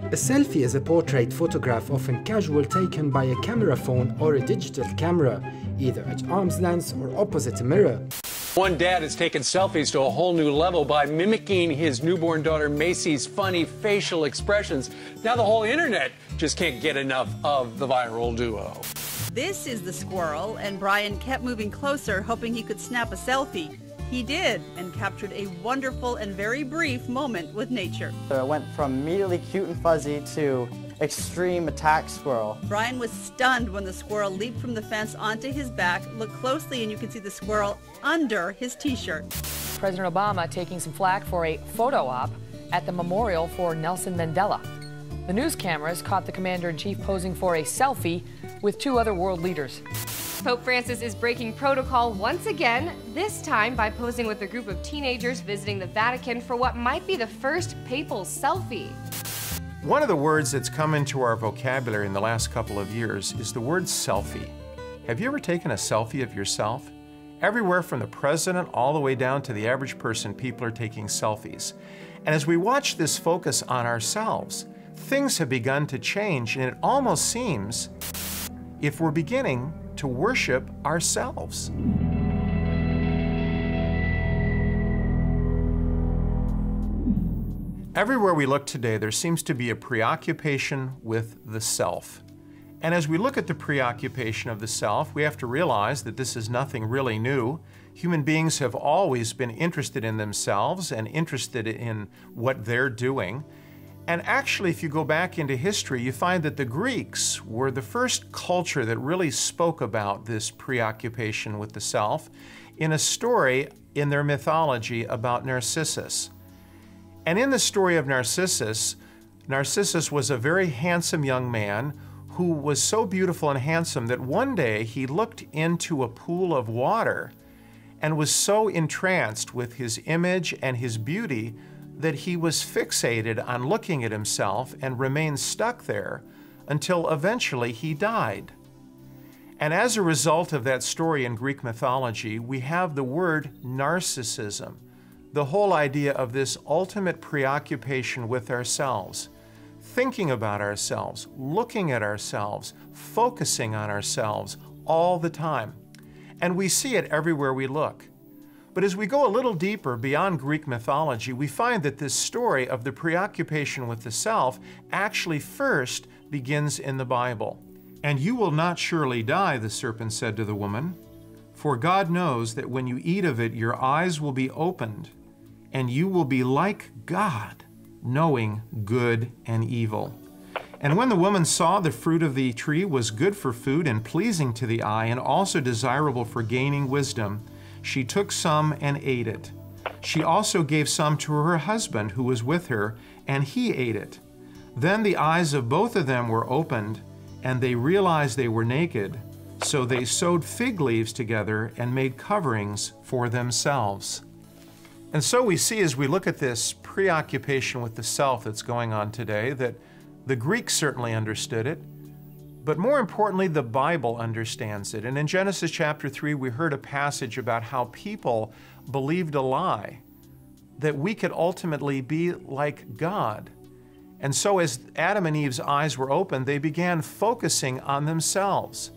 A selfie is a portrait photograph often casual taken by a camera phone or a digital camera, either at arm's length or opposite a mirror. One dad has taken selfies to a whole new level by mimicking his newborn daughter Macy's funny facial expressions. Now the whole internet just can't get enough of the viral duo. This is the squirrel, and Brian kept moving closer, hoping he could snap a selfie. He did, and captured a wonderful and very brief moment with nature. So it went from immediately cute and fuzzy to extreme attack squirrel. Brian was stunned when the squirrel leaped from the fence onto his back. Look closely and you can see the squirrel under his t-shirt. President Obama taking some flack for a photo op at the memorial for Nelson Mandela. The news cameras caught the commander-in-chief posing for a selfie with two other world leaders. Pope Francis is breaking protocol once again, this time by posing with a group of teenagers visiting the Vatican for what might be the first papal selfie. One of the words that's come into our vocabulary in the last couple of years is the word selfie. Have you ever taken a selfie of yourself? Everywhere from the president all the way down to the average person, people are taking selfies. And as we watch this focus on ourselves, things have begun to change, and it almost seems if we're beginning to worship ourselves. Everywhere we look today, there seems to be a preoccupation with the self. And as we look at the preoccupation of the self, we have to realize that this is nothing really new. Human beings have always been interested in themselves and interested in what they're doing. And actually, if you go back into history, you find that the Greeks were the first culture that really spoke about this preoccupation with the self in a story in their mythology about Narcissus. And in the story of Narcissus, Narcissus was a very handsome young man who was so beautiful and handsome that one day he looked into a pool of water and was so entranced with his image and his beauty that he was fixated on looking at himself and remained stuck there until eventually he died. And as a result of that story in Greek mythology, we have the word narcissism, the whole idea of this ultimate preoccupation with ourselves, thinking about ourselves, looking at ourselves, focusing on ourselves all the time. And we see it everywhere we look. But as we go a little deeper beyond Greek mythology, we find that this story of the preoccupation with the self actually first begins in the Bible. "And you will not surely die," the serpent said to the woman, "for God knows that when you eat of it, your eyes will be opened, and you will be like God, knowing good and evil." And when the woman saw the fruit of the tree was good for food and pleasing to the eye and also desirable for gaining wisdom, she took some and ate it. She also gave some to her husband who was with her, and he ate it. Then the eyes of both of them were opened, and they realized they were naked. So they sewed fig leaves together and made coverings for themselves. And so we see, as we look at this preoccupation with the self that's going on today, that the Greeks certainly understood it, but more importantly, the Bible understands it. And in Genesis chapter 3, we heard a passage about how people believed a lie, that we could ultimately be like God. And so as Adam and Eve's eyes were opened, they began focusing on themselves.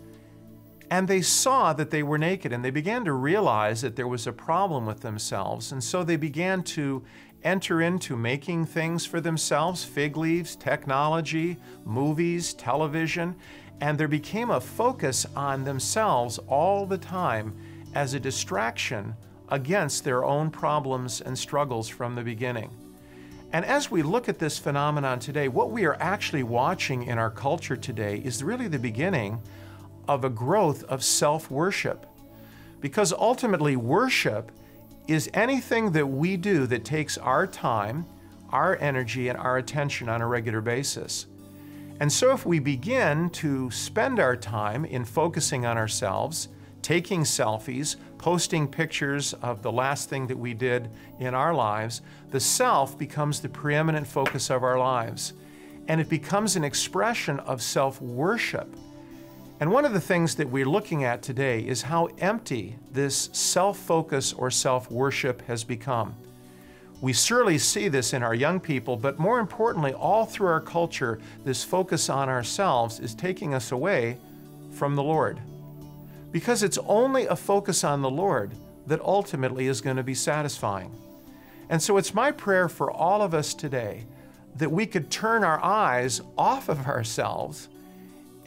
And they saw that they were naked, and they began to realize that there was a problem with themselves. And so they began to enter into making things for themselves, fig leaves, technology, movies, television, and there became a focus on themselves all the time as a distraction against their own problems and struggles from the beginning. And as we look at this phenomenon today, what we are actually watching in our culture today is really the beginning of a growth of self-worship. Because ultimately, worship is anything that we do that takes our time, our energy, and our attention on a regular basis. And so if we begin to spend our time in focusing on ourselves, taking selfies, posting pictures of the last thing that we did in our lives, the self becomes the preeminent focus of our lives. And it becomes an expression of self-worship. And one of the things that we're looking at today is how empty this self-focus or self-worship has become. We surely see this in our young people, but more importantly, all through our culture, this focus on ourselves is taking us away from the Lord. Because it's only a focus on the Lord that ultimately is going to be satisfying. And so it's my prayer for all of us today that we could turn our eyes off of ourselves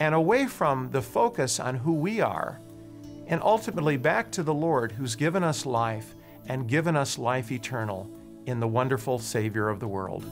and away from the focus on who we are, and ultimately back to the Lord who's given us life and given us life eternal in the wonderful Savior of the world.